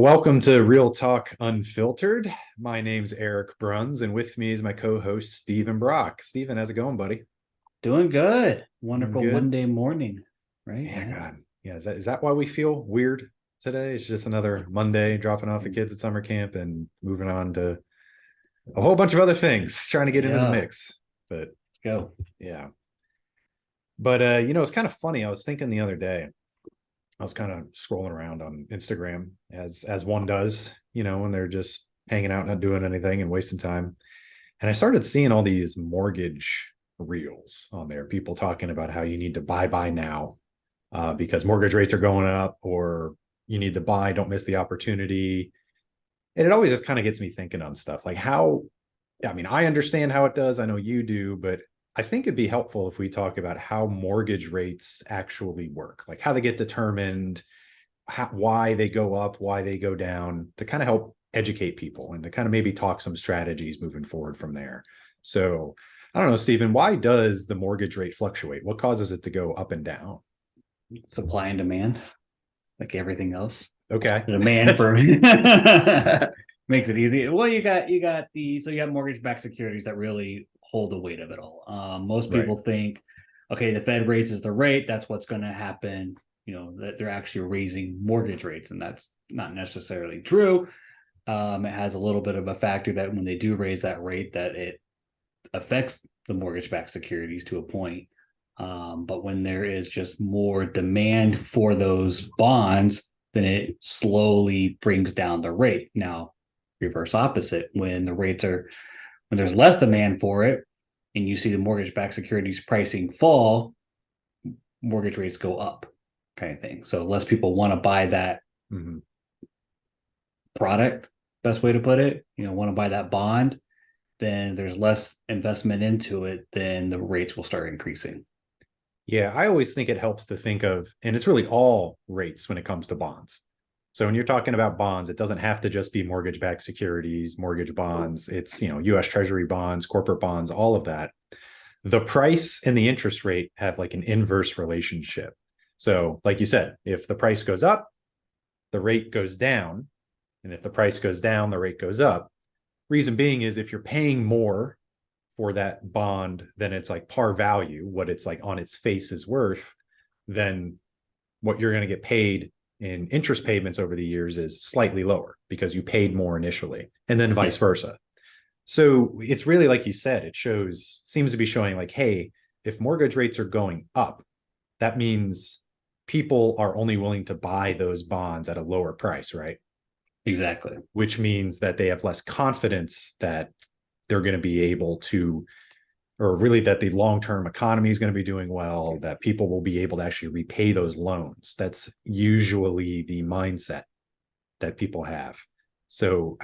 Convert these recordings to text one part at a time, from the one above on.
Welcome to Real Talk Unfiltered. My name's Eric Bruns, and with me is my co-host Stephen Brock. Stephen, how's it going, buddy? Doing good. Doing Wonderful good? Monday morning, right? Yeah, Yeah. God. Yeah, is that why we feel weird today? It's just another Monday, dropping off the kids at summer camp and moving on to a whole bunch of other things, trying to get into the Yeah. mix. But Let's go. yeah. But it's kind of funny. I was thinking the other day, I was kind of scrolling around on Instagram as one does, when they're just hanging out, not doing anything and wasting time. And I started seeing all these mortgage reels on there, people talking about how you need to buy now because mortgage rates are going up, or you need to buy, don't miss the opportunity. And it always just kind of gets me thinking on stuff like how, I mean, I understand how it does. I know you do, but I think it'd be helpful if we talk about how mortgage rates actually work, like how they get determined, why they go up, why they go down, to kind of help educate people and to kind of maybe talk some strategies moving forward from there. So I don't know, Stephen, why does the mortgage rate fluctuate? What causes it to go up and down? Supply and demand, like everything else. Okay. The demand That's for makes it easy. Well, you got mortgage-backed securities that really hold the weight of it all. Most right. people think, okay, the Fed raises the rate, that's what's going to happen. That they're actually raising mortgage rates, and that's not necessarily true. It has a little bit of a factor that when they do raise that rate, that it affects the mortgage-backed securities to a point. But when there is just more demand for those bonds, then it slowly brings down the rate. Now, reverse opposite, when there's less demand for it, and you see the mortgage-backed securities pricing fall, mortgage rates go up, kind of thing. So less people want to buy that Mm-hmm. product, best way to put it, want to buy that bond, then there's less investment into it, then the rates will start increasing. Yeah, I always think it helps to think of, and it's really all rates when it comes to bonds. So when you're talking about bonds, it doesn't have to just be mortgage-backed securities, mortgage bonds. It's, US Treasury bonds, corporate bonds, all of that. The price and the interest rate have like an inverse relationship. So, like you said, if the price goes up, the rate goes down. And if the price goes down, the rate goes up. Reason being is if you're paying more for that bond than it's like par value, what it's like on its face is worth, then what you're going to get paid in interest payments over the years is slightly lower because you paid more initially, and then Yeah, vice versa. So it's really like you said, seems to be showing like, hey, if mortgage rates are going up, that means people are only willing to buy those bonds at a lower price, right? exactly. Which means that they have less confidence that they're going to be able to, or really that the long-term economy is going to be doing well, that people will be able to actually repay those loans. That's usually the mindset that people have. So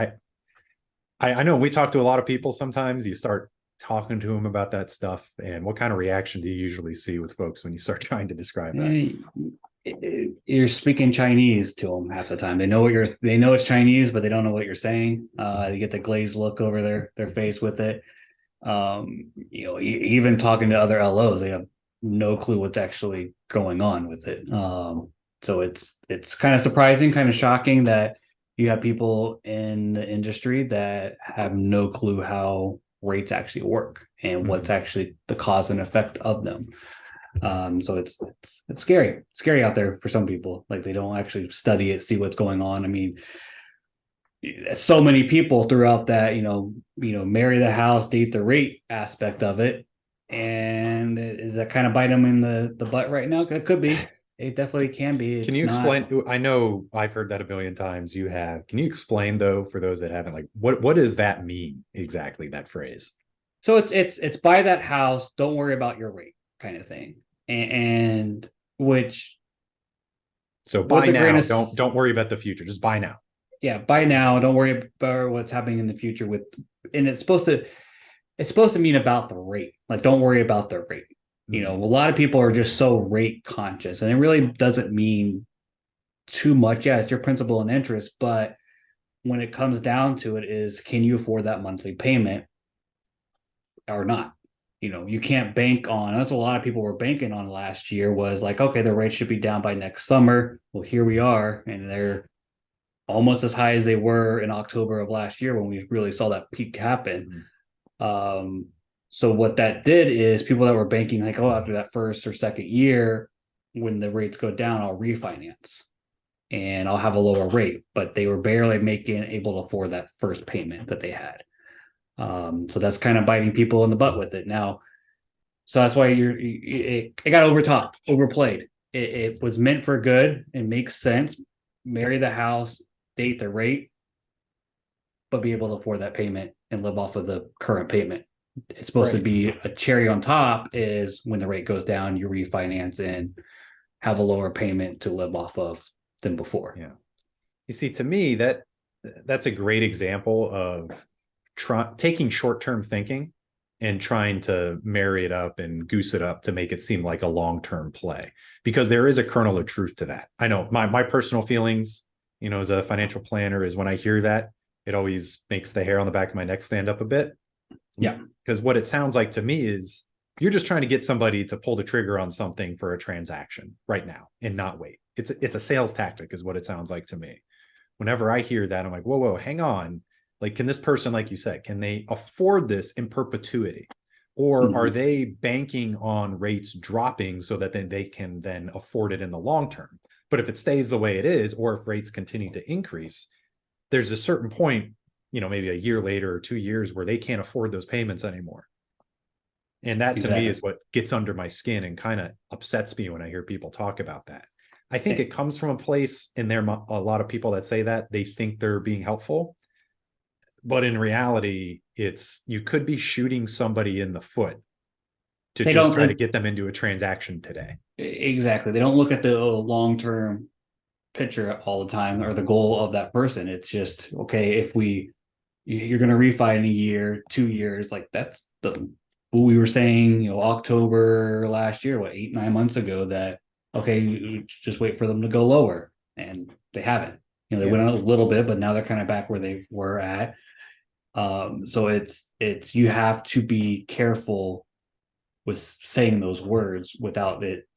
I know we talk to a lot of people. Sometimes you start talking to them about that stuff, and what kind of reaction do you usually see with folks when you start trying to describe that? You're speaking Chinese to them half the time. They know it's Chinese, but they don't know what you're saying. They get the glazed look over their face with it. Even talking to other LOs, they have no clue what's actually going on with it. So it's kind of surprising, kind of shocking that you have people in the industry that have no clue how rates actually work and what's Mm-hmm. actually the cause and effect of them. So it's scary out there for some people. Like they don't actually study it, see what's going on. I mean, so many people throughout that, marry the house, date the rate aspect of it. And is that kind of bite them in the butt right now? It could be. It definitely can be. Can It's you not. explain? I know I've heard that a billion times. You have. Can you explain though, for those that haven't, like what does that mean exactly? That phrase. So it's buy that house, don't worry about your rate kind of thing. And which So with buy the grain now. of Don't worry about the future. Just buy now. yeah, buy now, don't worry about what's happening in the future with and it's supposed to mean about the rate. Like, don't worry about the rate. A Mm-hmm. lot of people are just so rate conscious, and it really doesn't mean too much. Yeah, it's your principal and interest, but when it comes down to it, is can you afford that monthly payment or not? You can't bank on. That's what a lot of people were banking on last year was like, okay, the rate should be down by next summer. Well, here we are, and they're almost as high as they were in October of last year when we really saw that peak happen. Mhm. Um, so what that did is people that were banking like, oh, after that first or second year, when the rates go down, I'll refinance and I'll have a lower rate. But they were barely making able to afford that first payment that they had. So that's kind of biting people in the butt with it now. So that's why it got overtopped, overplayed. It was meant for good. It makes sense. Marry the house, date the rate, but be able to afford that payment and live off of the current payment. It's supposed to Right. be a cherry on top is when the rate goes down, you refinance and have a lower payment to live off of than before. Yeah. You see, to me, that's a great example of taking short-term thinking and trying to marry it up and goose it up to make it seem like a long-term play. Because there is a kernel of truth to that. I know my personal feelings, as a financial planner, is when I hear that, it always makes the hair on the back of my neck stand up a bit. Yeah, Because what it sounds like to me is you're just trying to get somebody to pull the trigger on something for a transaction right now and not wait. It's a sales tactic, is what it sounds like to me. Whenever I hear that, I'm like, whoa, hang on. Like, can this person, like you said, can they afford this in perpetuity? Or are mm-hmm. they banking on rates dropping so that then they can then afford it in the long term? But if it stays the way it is, or if rates continue to increase, there's a certain point, maybe a year later or 2 years, where they can't afford those payments anymore. And that to me Exactly. is what gets under my skin and kind of upsets me when I hear people talk about that. I think Eh, it comes from a place, and there are a lot of people that say that they think they're being helpful, but in reality, it's you could be shooting somebody in the foot to They just don't try to get them into a transaction today. exactly. They don't look at the long term picture all the time or the goal of that person. It's just okay if you're going to refi in a year, 2 years, like that's the what we were saying, October last year, what 8, 9 months ago, that okay, you just wait for them to go lower, and they haven't. They Yeah. went out a little bit, but now they're kind of back where they were at. So it's you have to be careful with saying those words without it,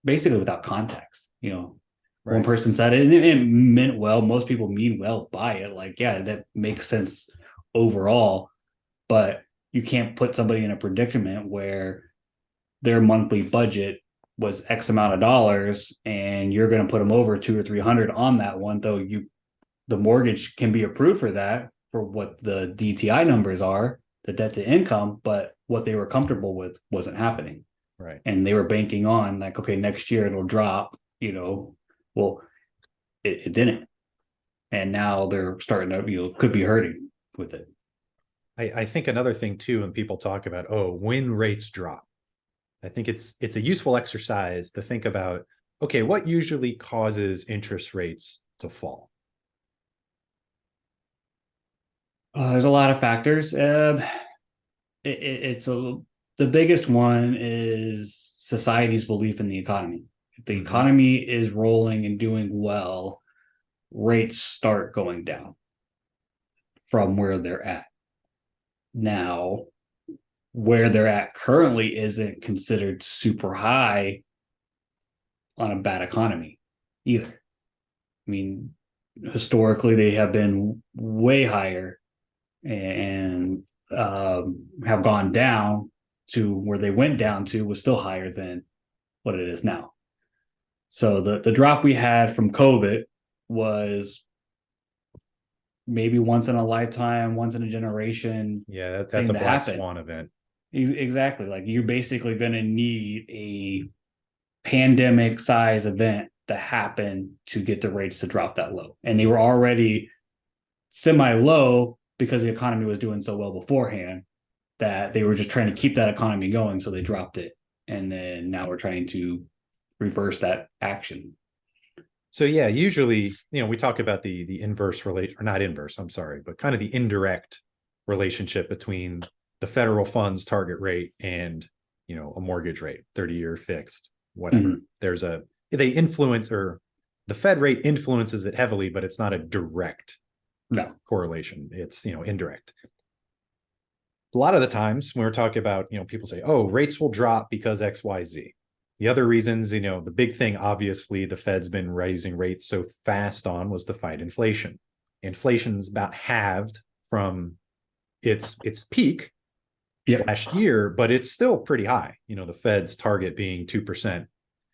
basically without context. One Right. person said it and it meant well. Most people mean well by it. Like, yeah, that makes sense overall, but you can't put somebody in a predicament where their monthly budget was X amount of dollars and you're going to put them over 2 or 300 on that one, though the mortgage can be approved for that for what the DTI numbers are, the debt to income, but what they were comfortable with wasn't happening. Right. And they were banking on like, okay, next year it'll drop. Well, it didn't. And now they're starting to, could be hurting with it. I think another thing too, when people talk about, oh, when rates drop, I think it's a useful exercise to think about, okay, what usually causes interest rates to fall? There's a lot of factors. It's the biggest one is society's belief in the economy. If the Mm-hmm. economy is rolling and doing well, rates start going down from where they're at. Now, where they're at currently isn't considered super high on a bad economy either. I mean, historically, they have been way higher and have gone down to where they went down to was still higher than what it is now. So the drop we had from COVID was maybe once in a lifetime, once in a generation Yeah, that's thing a to black happen. swan event. Exactly. Like you're basically going to need a pandemic size event to happen to get the rates to drop that low. And they were already semi low because the economy was doing so well beforehand that they were just trying to keep that economy going. So they dropped it. And then now we're trying to reverse that action. So yeah, usually, we talk about the inverse relate or not inverse, I'm sorry, but kind of the indirect relationship between the federal funds target rate and, a mortgage rate, 30-year fixed, whatever. Mm-hmm. They influence, or the Fed rate influences it heavily, but it's not a direct No. correlation. It's, indirect. A lot of the times when we're talking about, people say, oh, rates will drop because XYZ. The other reasons, the big thing, obviously, the Fed's been raising rates so fast on was to fight inflation. Inflation's about halved from its peak Yep. last year, but it's still pretty high. The Fed's target being 2%.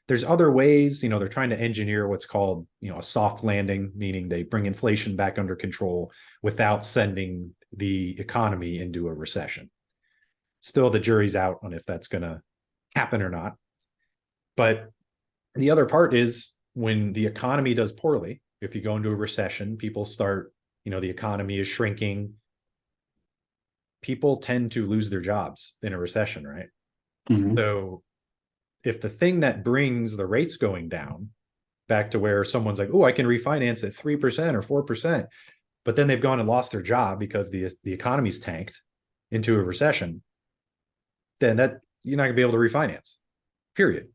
There's other ways, they're trying to engineer what's called, a soft landing, meaning they bring inflation back under control without sending the economy into a recession. Still, the jury's out on if that's going to happen or not. But the other part is when the economy does poorly, if you go into a recession, people start, the economy is shrinking. People tend to lose their jobs in a recession, right? Mm-hmm. So if the thing that brings the rates going down back to where someone's like, oh, I can refinance at 3% or 4%, but then they've gone and lost their job because the economy's tanked into a recession, then that you're not gonna be able to refinance. Period.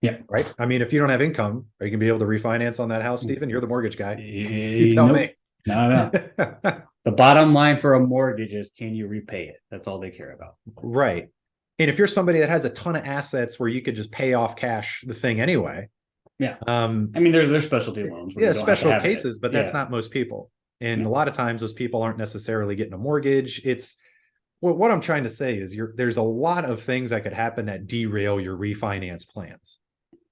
Yeah. Right. I mean, if you don't have income, are you gonna be able to refinance on that house, Stephen? You're the mortgage guy. You tell Nope. me. No, no. The bottom line for a mortgage is, can you repay it? That's all they care about. Right. And if you're somebody that has a ton of assets where you could just pay off cash the thing anyway, Yeah. I mean, there's specialty loans where yeah, you don't have to special have it. cases, but that's Yeah. not most people. And Yeah. a lot of times those people aren't necessarily getting a mortgage. It's what I'm trying to say is there's a lot of things that could happen that derail your refinance plans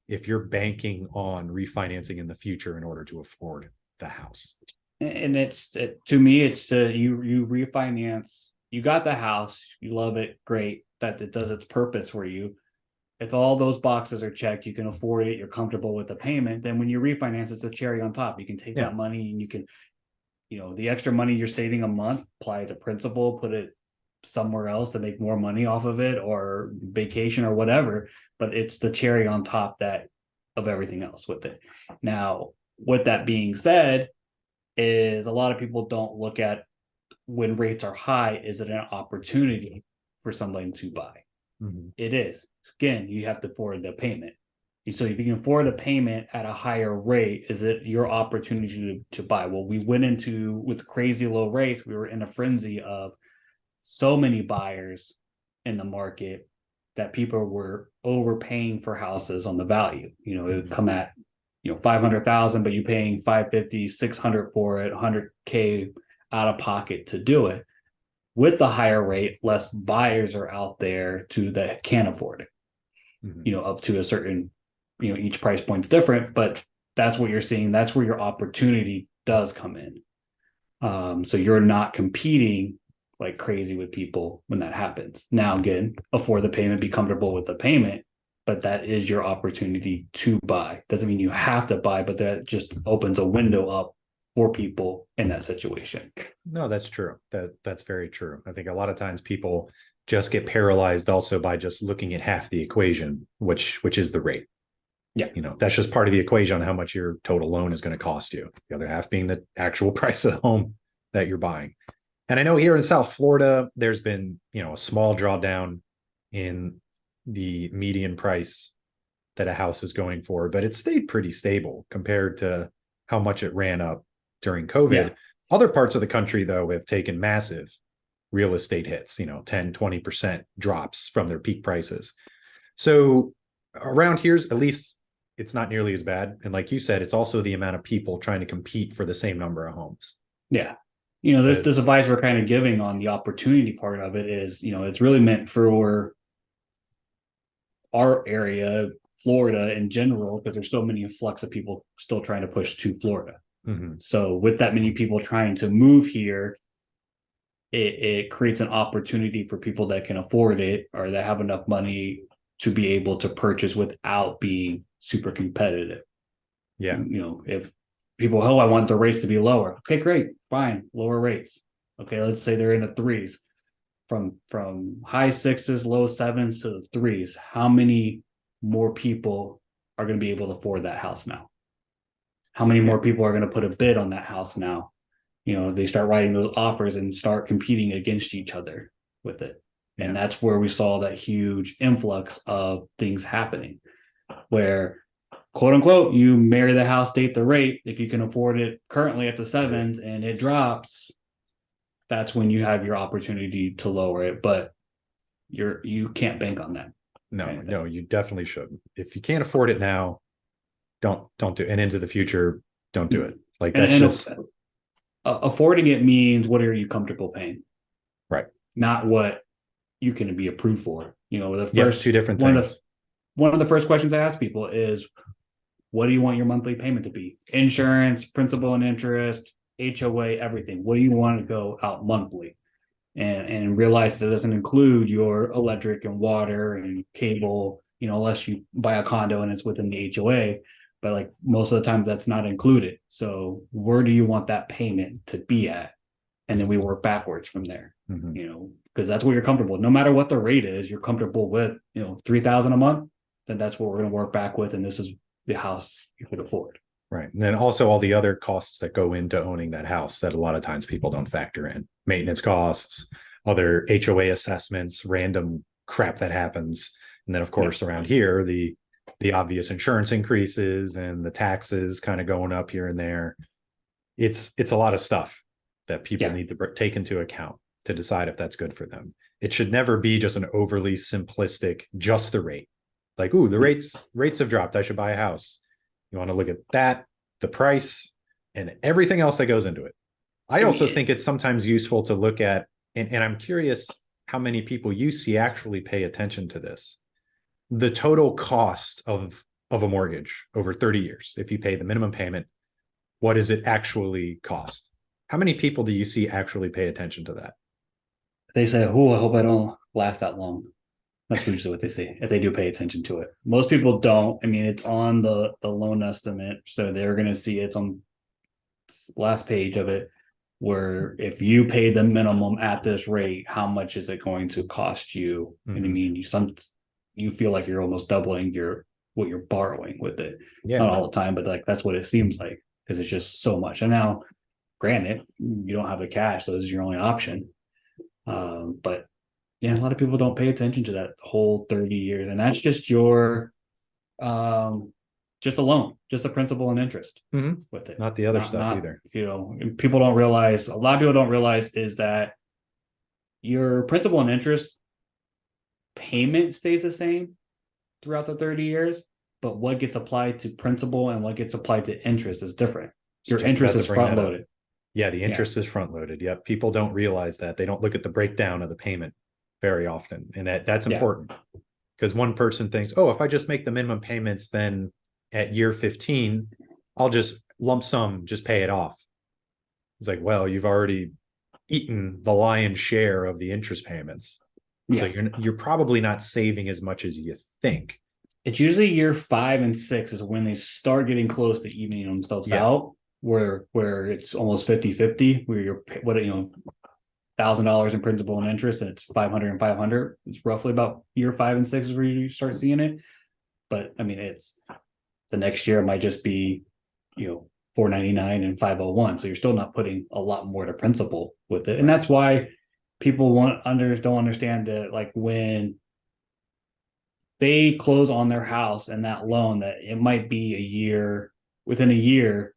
if you're banking on refinancing in the future in order to afford the house. And to me, it's you refinance. You got the house, you love it, great. That it does its purpose for you. If all those boxes are checked, you can afford it, you're comfortable with the payment. Then when you refinance, it's a cherry on top. You can take Yeah. that money and you can, the extra money you're saving a month, apply it to principal, put it somewhere else to make more money off of it, or vacation or whatever. But it's the cherry on top that of everything else with it. Now, with that being said, is a lot of people don't look at when rates are high, is it an opportunity for someone to buy? Mm-hmm. It is. Again, you have to afford the payment. So if you can afford a payment at a higher rate, is it your opportunity to buy? Well, we went into with crazy low rates, we were in a frenzy of so many buyers in the market that people were overpaying for houses on the value. It would come at 500,000, but you're paying 550, 600 for it, 100K out of pocket to do it. With the higher rate, less buyers are out there that can't afford it. Mm-hmm. Up to a certain, each price point's different, but that's what you're seeing. That's where your opportunity does come in. So you're not competing like crazy with people when that happens. Now, again, afford the payment, be comfortable with the payment, but that is your opportunity to buy. Doesn't mean you have to buy, but that just opens a window up for people in that situation. No, that's true. That's very true. I think a lot of times people just get paralyzed also by just looking at half the equation, which is the rate. Yeah. That's just part of the equation on how much your total loan is going to cost you. The other half being the actual price of the home that you're buying. And I know here in South Florida, there's been, a small drawdown in the median price that a house is going for, but it stayed pretty stable compared to how much it ran up during COVID. Yeah. Other parts of the country, though, have taken massive real estate hits, 10, 20% drops from their peak prices. So around here's at least it's not nearly as bad. And like you said, it's also the amount of people trying to compete for the same number of homes. Yeah. This advice we're kind of giving on the opportunity part of it is, it's really meant for our area, Florida in general, because there's so many influx of people still trying to push to Florida. Mm-hmm. So with that many people trying to move here, it creates an opportunity for people that can afford it or that have enough money to be able to purchase without being super competitive. Yeah. If people, I want the rates to be lower. Okay, great, fine, lower rates. Okay, let's say they're in the threes, from high sixes, low sevens to the threes. How many more people are going to be able to afford that house now? How many more people are going to put a bid on that house now? They start writing those offers and start competing against each other with it. Yeah. And that's where we saw that huge influx of things happening where, quote unquote, you marry the house, date the rate. If you can afford it currently at the sevens and it drops, that's when you have your opportunity to lower it. But you can't bank on that. kind No, of no, thing. you definitely should. If you can't afford it now, don't do, and into the future, don't do it. Mhm. Like And that's just affording it means what are you comfortable paying, right. not what you can be approved for. You know, the Yep, first two different one of the things. one of the first questions I ask people is, what do you want your monthly payment to be? Insurance, principal and interest, HOA, everything. What do you want to go out monthly? And realize that it doesn't include your electric and water and cable, you know, unless you buy a condo and it's within the HOA. But like most of the time, that's not included. So where do you want that payment to be at? And then we work backwards from there. Mhm. You know, because that's what you're comfortable. No matter what the rate is, you're comfortable with. You know, 3,000 a month. Then that's what we're going to work back with, and this is the house you could afford. Right. And then also all the other costs that go into owning that house that a lot of times people don't factor in. Maintenance costs, other HOA assessments, random crap that happens. And then of Yeah, course around here, the obvious insurance increases and the taxes kind of going up here and there. It's a lot of stuff that people yeah, need to take into account to decide if that's good for them. It should never be just an overly simplistic, just the rate. Like, ooh, the yeah. rates have dropped. I should buy a house. You want to look at that, the price, and everything else that goes into it. I I also mean, think it's sometimes useful to look at, and I'm curious how many people you see actually pay attention to this. The total cost of a mortgage over 30 years. If you pay the minimum payment, what does it actually cost? How many people do you see actually pay attention to that? they say, "Oh, I hope I don't last that long." That's usually what they say if they do pay attention to it. Most people don't. I mean, it's on the loan estimate, so they're going to see it's on last page of it. Where if you pay the minimum at this rate, how much is it going to cost you? And I Mm-hmm. mean, you feel like you're almost doubling your what you're borrowing with it. Yeah, Not all the time, but like that's what it seems like because it's just so much. And now, granted, you don't have the cash; so this is your only option. But yeah, a lot of people don't pay attention to that whole 30 years, and that's um just a loan, just the principal and interest mm-hmm. with it. Not the other stuff Not either. you know, people don't realize, a lot of people don't realize is that your principal and interest payment stays the same throughout the 30 years, but what gets applied to principal and what gets applied to interest is different. Your Just interest about to is bring front that up. loaded. Yeah, the Yeah. interest is front loaded. Yep. People don't realize that. They don't look at the breakdown of the payment very often. And that's Yeah. important because one person thinks, oh, if I just make the minimum payments, then at year 15, I'll just lump sum, just pay it off. It's like, well, you've already eaten the lion's share of the interest payments. So Yeah. you're probably not saving as much as you think. It's usually year 5 and 6 is when they start getting close to evening themselves Yeah. out, where it's almost 50-50, where you're what you know $1,000 in principal and interest, and it's 500 and 500. It's roughly about year 5 and 6 is where you start seeing it. But I mean, it's the next year it might just be, 499 and 501. So you're still not putting a lot more to principal with it, and Right. that's why people don't understand that, like when they close on their house and that loan, that it might be a year, within a year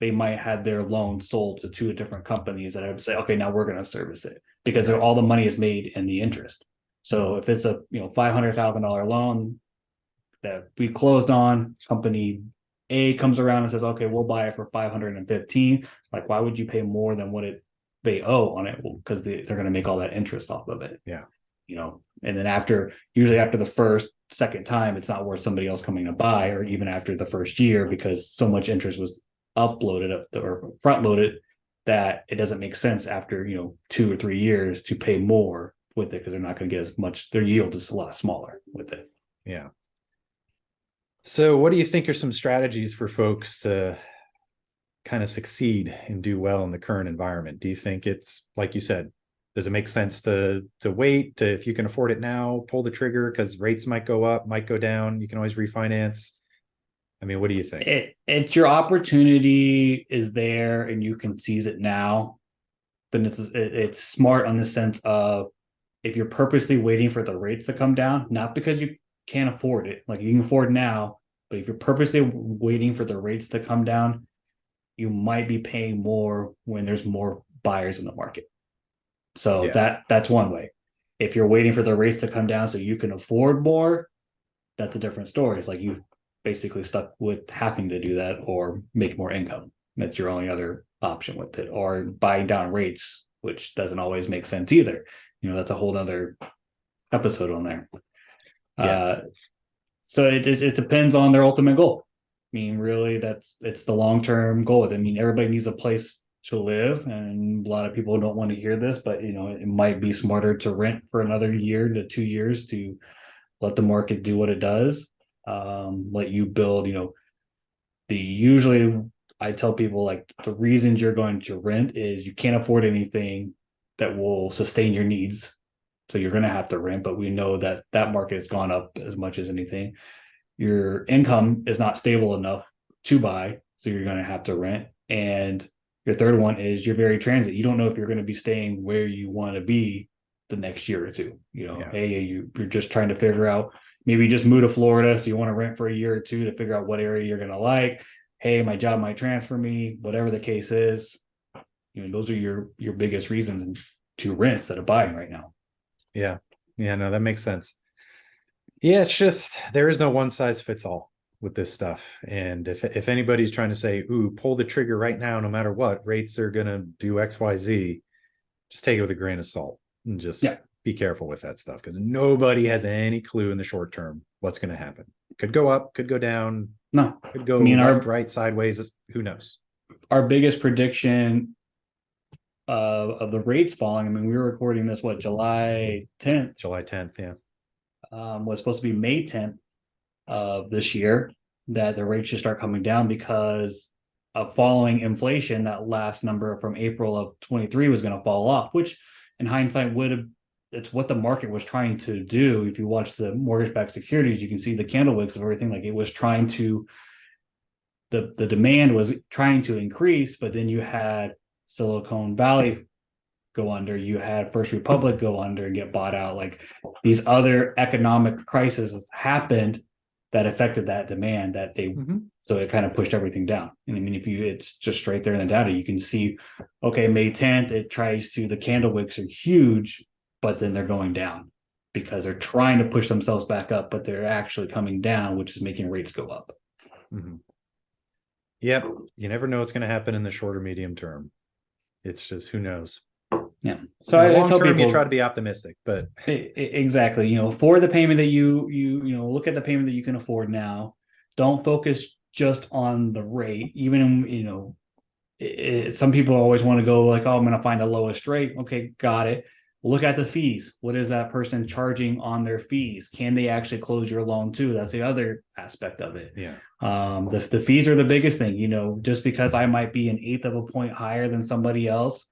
they might have their loan sold to two different companies that I would say, okay, now we're going to service it because Right. all the money is made in the interest. So Mhm. if it's a $500,000 loan that we closed on, company A comes around and says, okay, we'll buy it for 515. Like, why would you pay more than what they owe on it? Well, because they're going to make all that interest off of it. Yeah. And then usually after the second time, it's not worth somebody else coming to buy, or even after the first year, because so much interest was uploaded up or front loaded that it doesn't make sense after 2 or 3 years to pay more with it, because they're not going to get as much. Their yield is a lot smaller with it. Yeah. So, what do you think are some strategies for folks to kind of succeed and do well in the current environment? Do you think it's like you said, does it make sense to wait to, if you can afford it now, pull the trigger because rates might go up, might go down, you can always refinance? I mean, what do you think? It's your opportunity is there and you can seize it now. Then it's smart on the sense of, if you're purposely waiting for the rates to come down, not because you can't afford it, like you can afford now, but if you're purposely waiting for the rates to come down, you might be paying more when there's more buyers in the market. So Yeah. that's one way. If you're waiting for the rates to come down so you can afford more, that's a different story. It's like you basically stuck with having to do that or make more income. That's your only other option with it, or buying down rates, which doesn't always make sense either. That's a whole other episode on there. Yeah. Uh, so it depends on their ultimate goal. I mean, really, it's the long term goal. I mean, everybody needs a place to live, and a lot of people don't want to hear this, but it might be smarter to rent for another year to 2 years to let the market do what it does. Let you build. The usually I tell people like the reasons you're going to rent is you can't afford anything that will sustain your needs. So you're going to have to rent, but we know that that market has gone up as much as anything. Your income is not stable enough to buy, so you're going to have to rent. And your third one is you're very transit. You don't know if you're going to be staying where you want to be the next year or two. Yeah. Hey, you're just trying to figure out, maybe you just move to Florida, so you want to rent for a year or two to figure out what area you're going to like. Hey, my job might transfer me, whatever the case is. Those are your biggest reasons to rent instead of buying right now. Yeah. Yeah. No, that makes sense. Yeah, it's just there is no one size fits all with this stuff. And if anybody's trying to say, ooh, pull the trigger right now, no matter what, rates are gonna do XYZ, just take it with a grain of salt and just Yeah. be careful with that stuff because nobody has any clue in the short term what's going to happen. Could go up, could go down, No. could I go mean, left, right, sideways. Who knows? our biggest prediction of the rates falling. I mean, we were recording this July 10th. July 10th, yeah. Was supposed to be May 10th of this year that the rates should start coming down because of following inflation. That last number from April of 23 was going to fall off, which in hindsight would have, it's what the market was trying to do. If you watch the mortgage-backed securities, you can see the candle wicks of everything. Like it was trying to, the demand was trying to increase, but then you had Silicon Valley go under, you had First Republic go under and get bought out. Like these other economic crises happened that affected that demand that they so it kind of pushed everything down. And I mean, if you, it's just right there in the data, you can see, okay, May 10th, it tries to, the candle wicks are huge, but then they're going down because they're trying to push themselves back up, but they're actually coming down, which is making rates go up. Yep. You never know what's going to happen in the shorter medium term. It's just, who knows? Yeah. So in the long tell term, people, you try to be optimistic, but exactly, for the payment that you look at the payment that you can afford now. Don't focus just on the rate. Even some people always want to go like, oh, I'm going to find the lowest rate. Okay, got it. Look at the fees. What is that person charging on their fees? Can they actually close your loan too? That's the other aspect of it. Yeah. The fees are the biggest thing. Just because I might be an eighth of a point higher than somebody else,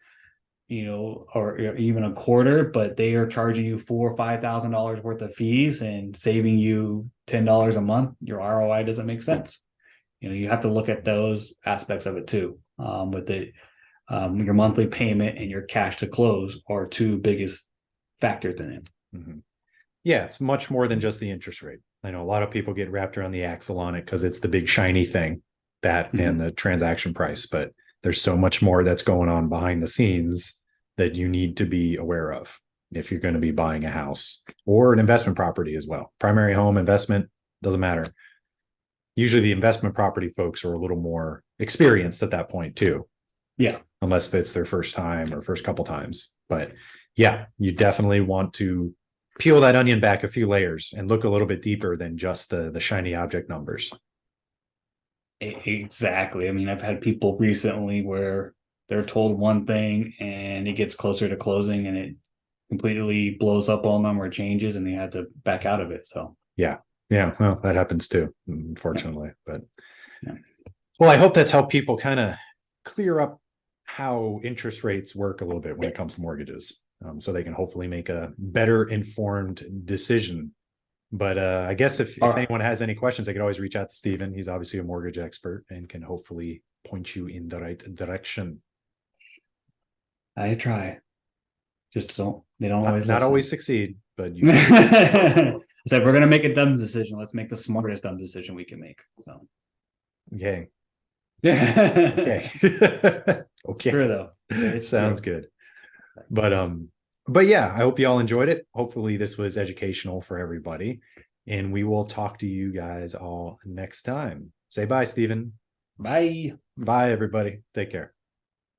or even a quarter, but they are charging you $4,000 or $5,000 worth of fees and saving you $10 a month. Your ROI doesn't make sense. You have to look at those aspects of it too. With your monthly payment and your cash to close are two biggest factors in it. Yeah, it's much more than just the interest rate. I know a lot of people get wrapped around the axle on it because it's the big shiny thing, that and the transaction price, but there's so much more that's going on behind the scenes that you need to be aware of if you're going to be buying a house or an investment property as well. Primary home, investment, doesn't matter. Usually the investment property folks are a little more experienced at that point too. Yeah. Unless it's their first time or first couple times. But yeah, you definitely want to peel that onion back a few layers and look a little bit deeper than just the shiny object numbers. Exactly. I mean, I've had people recently where they're told one thing and it gets closer to closing and it completely blows up on them or changes and they had to back out of it. So yeah. Well, that happens too, unfortunately. Yeah. But well, I hope that's helped people kind of clear up how interest rates work a little bit when it comes to mortgages, so they can hopefully make a better informed decision. But I guess if anyone has any questions, they can always reach out to Steven. He's obviously a mortgage expert and can hopefully point you in the right direction. I try. Just they don't always not listen. always succeed, but you I said we're gonna make a dumb decision. Let's make the smartest dumb decision we can make. So okay. Okay. Okay. True though. Sounds good. But yeah, I hope you all enjoyed it. Hopefully this was educational for everybody. And we will talk to you guys all next time. Say bye, Stephen. Bye. Bye, everybody. Take care.